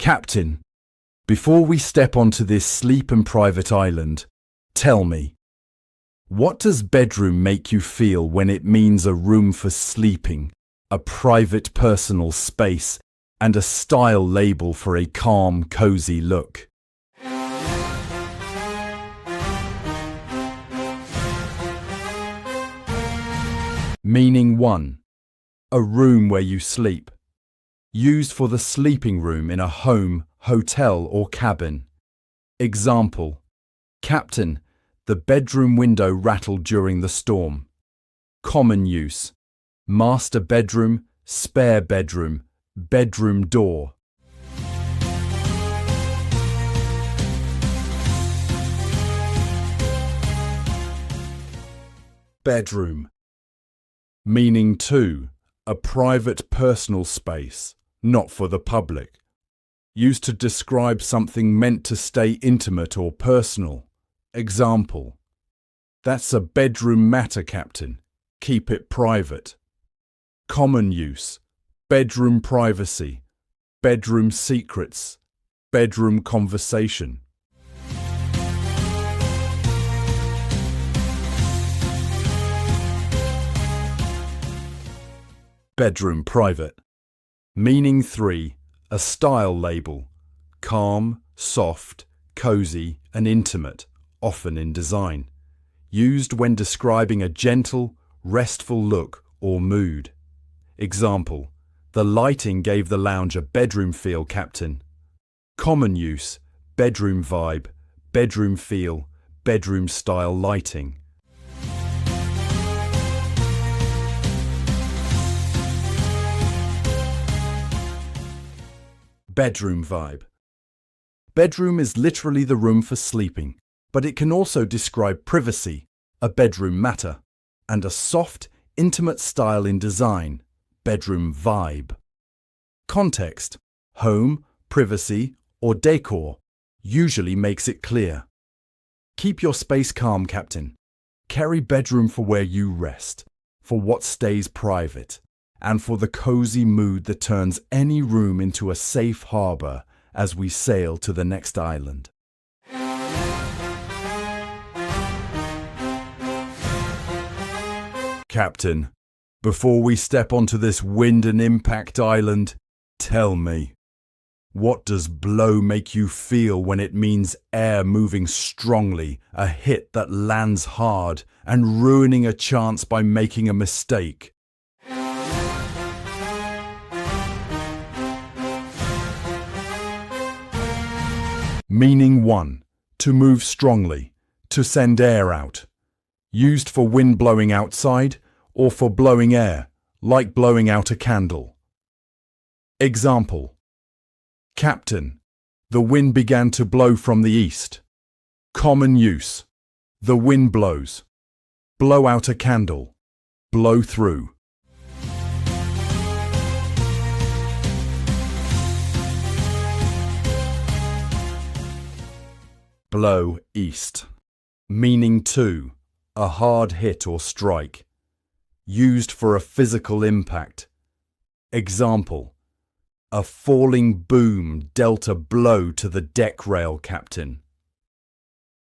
Captain, before we step onto this sleep and private island, tell me, what does bedroom make you feel when it means a room for sleeping, a private personal space, and a style label for a calm, cozy look? Meaning 1. A room where you sleep. Used for the sleeping room in a home, hotel or cabin. Example: Captain, the bedroom window rattled during the storm. Common use: master bedroom, spare bedroom, bedroom door. Bedroom. Meaning 2. A private personal space, not for the public. Used to describe something meant to stay intimate or personal. Example: that's a bedroom matter, Captain. Keep it private. Common use: bedroom privacy, bedroom secrets, bedroom conversation. Bedroom private. Meaning 3. A style label. Calm, soft, cozy and intimate, often in design. Used when describing a gentle, restful look or mood. Example: the lighting gave the lounge a bedroom feel, Captain. Common use: bedroom vibe, bedroom feel, bedroom style lighting. Bedroom vibe. Bedroom is literally the room for sleeping, but it can also describe privacy, a bedroom matter, and a soft, intimate style in design, bedroom vibe. Context: home, privacy, or decor, usually makes it clear. Keep your space calm, Captain. Carry bedroom for where you rest, for what stays private, and for the cozy mood that turns any room into a safe harbor as we sail to the next island. Captain, before we step onto this wind and impact island, tell me, what does blow make you feel when it means air moving strongly, a hit that lands hard, and ruining a chance by making a mistake? Meaning 1. To move strongly, to send air out. Used for wind blowing outside or for blowing air, like blowing out a candle. Example: Captain, the wind began to blow from the east. Common use: the wind blows. Blow out a candle. Blow through. Blow east. Meaning 2. A hard hit or strike. Used for a physical impact. Example: a falling boom dealt a blow to the deck rail, Captain.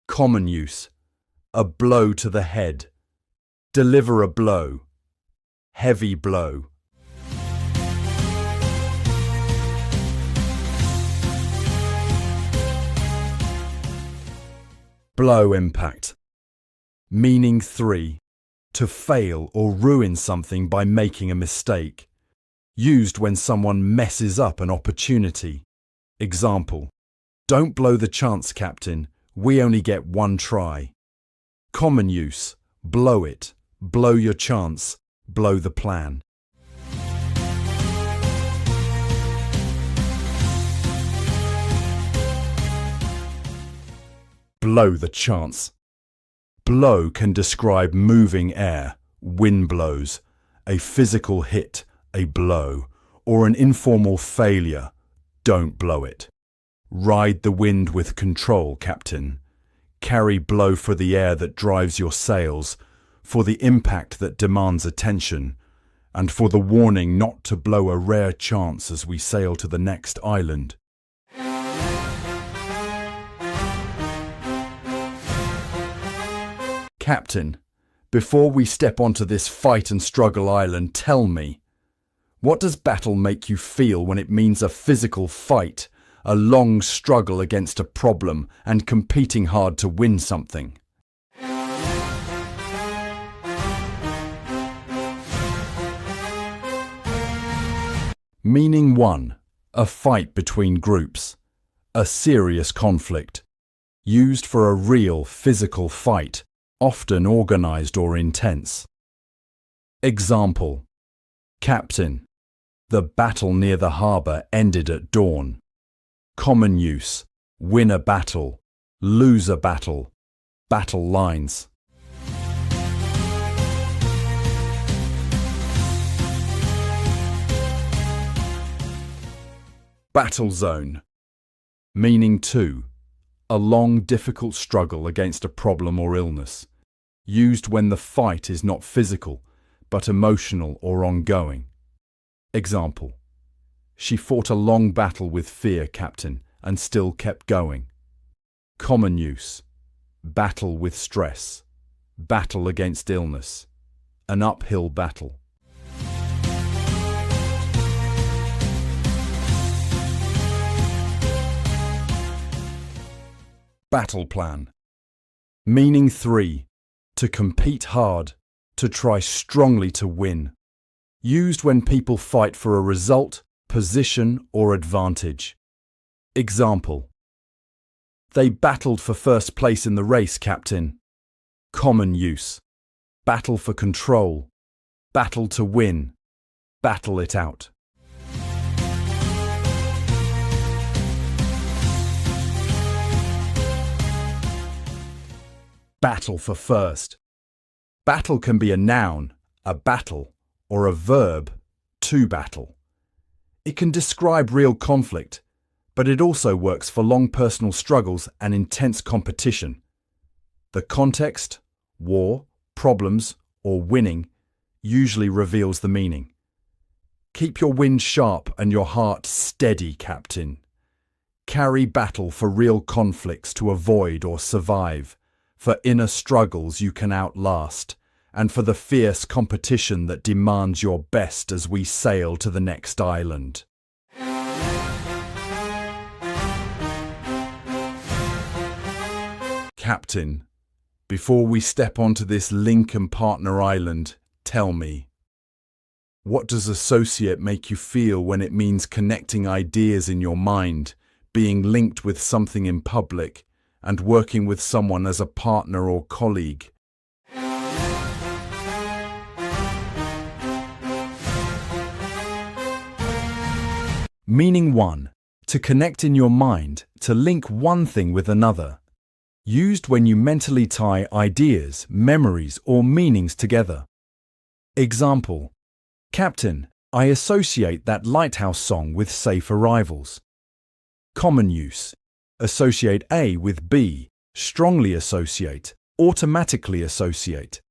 Common use: a blow to the head. Deliver a blow. Heavy blow. Blow impact. Meaning 3. To fail or ruin something by making a mistake. Used when someone messes up an opportunity. Example: don't blow the chance, Captain. We only get one try. Common use: blow it, blow your chance, blow the plan. Blow the chance. Blow can describe moving air, wind blows, a physical hit, a blow, or an informal failure. Don't blow it. Ride the wind with control, Captain. Carry blow for the air that drives your sails, for the impact that demands attention, and for the warning not to blow a rare chance as we sail to the next island. Captain, before we step onto this fight and struggle island, tell me, what does battle make you feel when it means a physical fight, a long struggle against a problem and competing hard to win something? Meaning 1. A fight between groups. A serious conflict. Used for a real physical fight, often organized or intense. Example. Captain. The battle near the harbour ended at dawn. Common use. Win a battle. Lose a battle. Battle lines. Battle zone. Meaning 2. A long, difficult struggle against a problem or illness. Used when the fight is not physical, but emotional or ongoing. Example. She fought a long battle with fear, Captain, and still kept going. Common use. Battle with stress. Battle against illness. An uphill battle. Battle plan. Meaning 3. To compete hard, to try strongly to win. Used when people fight for a result, position or advantage. Example. They battled for first place in the race, Captain. Common use. Battle for control. Battle to win. Battle it out. Battle for first. Battle can be a noun, a battle, or a verb, to battle. It can describe real conflict, but it also works for long personal struggles and intense competition. The context, war, problems, or winning, usually reveals the meaning. Keep your wind sharp and your heart steady, Captain. Carry battle for real conflicts to avoid or survive, for inner struggles you can outlast, and for the fierce competition that demands your best as we sail to the next island. Captain, before we step onto this Lincoln Partner Island, tell me, what does associate make you feel when it means connecting ideas in your mind, being linked with something in public, and working with someone as a partner or colleague? Meaning 1. To connect in your mind, to link one thing with another. Used when you mentally tie ideas, memories, or meanings together. Example. Captain, I associate that lighthouse song with safe arrivals. Common use. Associate A with B, strongly associate, automatically associate.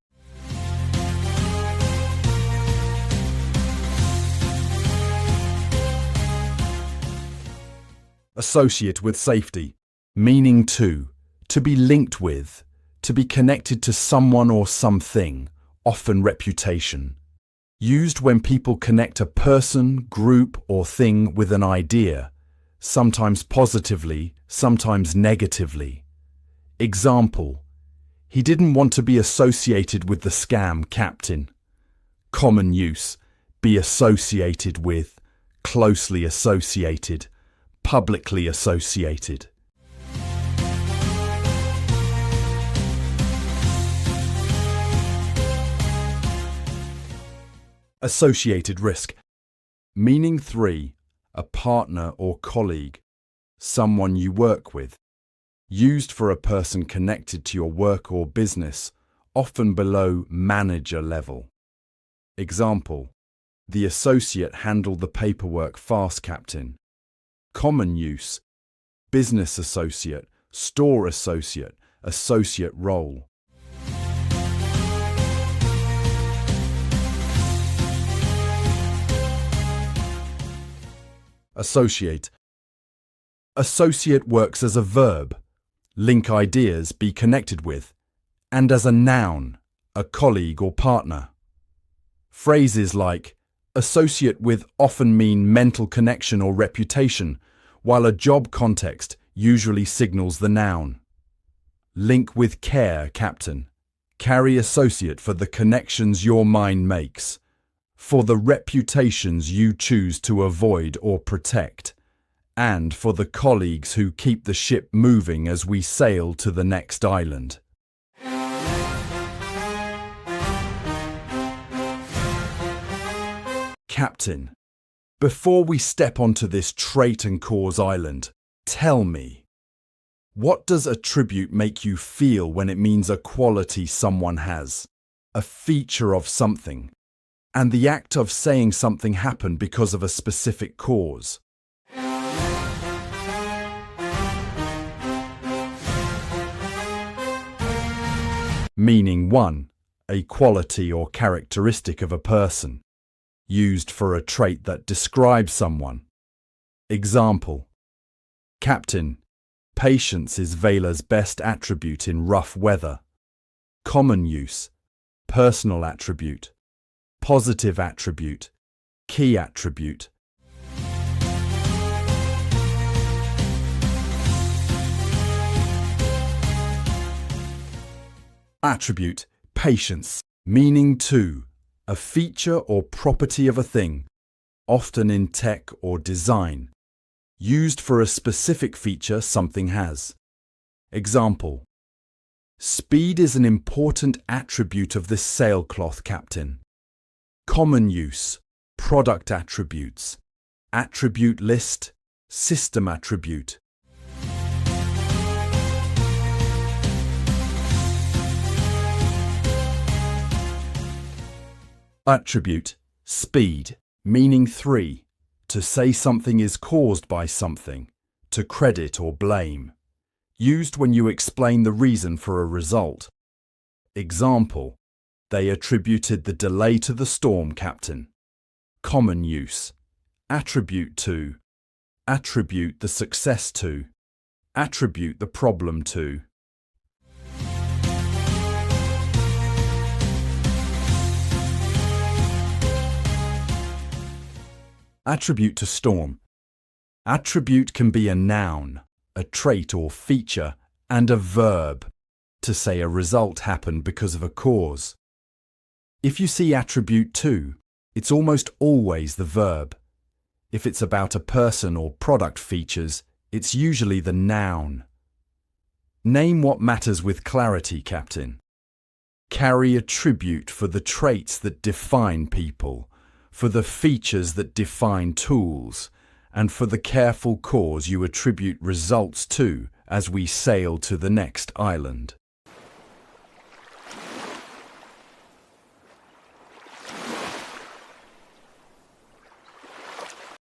Associate with safety. Meaning 2. To be linked with, to be connected to someone or something, often reputation. Used when people connect a person, group, or thing with an idea, sometimes positively, sometimes negatively. Example. He didn't want to be associated with the scam, Captain. Common use. Be associated with, closely associated, publicly associated. Associated risk. Meaning 3. A partner or colleague, someone you work with. Used for a person connected to your work or business, often below manager level. Example. The associate handled the paperwork fast, Captain. Common use. Business associate, store associate, associate role. Associate. Associate works as a verb. Link ideas, be connected with. and as a noun, a colleague or partner. Phrases like associate with often mean mental connection or reputation, while a job context usually signals the noun. Link with care, captain. Carry associate for the connections your mind makes, for the reputations you choose to avoid or protect, and for the colleagues who keep the ship moving as we sail to the next island. Captain, before we step onto this trait and cause island, tell me, what does attribute make you feel when it means a quality someone has, a feature of something, and the act of saying something happened because of a specific cause? Meaning 1. A quality or characteristic of a person, used for a trait that describes someone. Example: Captain, patience is Vela's best attribute in rough weather. Common use: personal attribute, positive attribute, key attribute. Attribute: patience, meaning 2. A feature or property of a thing, often in tech or design, used for a specific feature something has. Example: speed is an important attribute of this sailcloth, captain. Common use: product attributes, attribute list, system attribute. Attribute: speed, meaning 3. To say something is caused by something, to credit or blame. Used when you explain the reason for a result. Example: they attributed the delay to the storm, captain. Common use: attribute to, attribute the success to, attribute the problem to. Attribute to storm. Attribute can be a noun, a trait or feature, and a verb, to say a result happened because of a cause. If you see attribute to, it's almost always the verb. If it's about a person or product features, it's usually the noun. Name what matters with clarity, captain. Carry attribute for the traits that define people, for the features that define tools, and for the careful cause you attribute results to as we sail to the next island.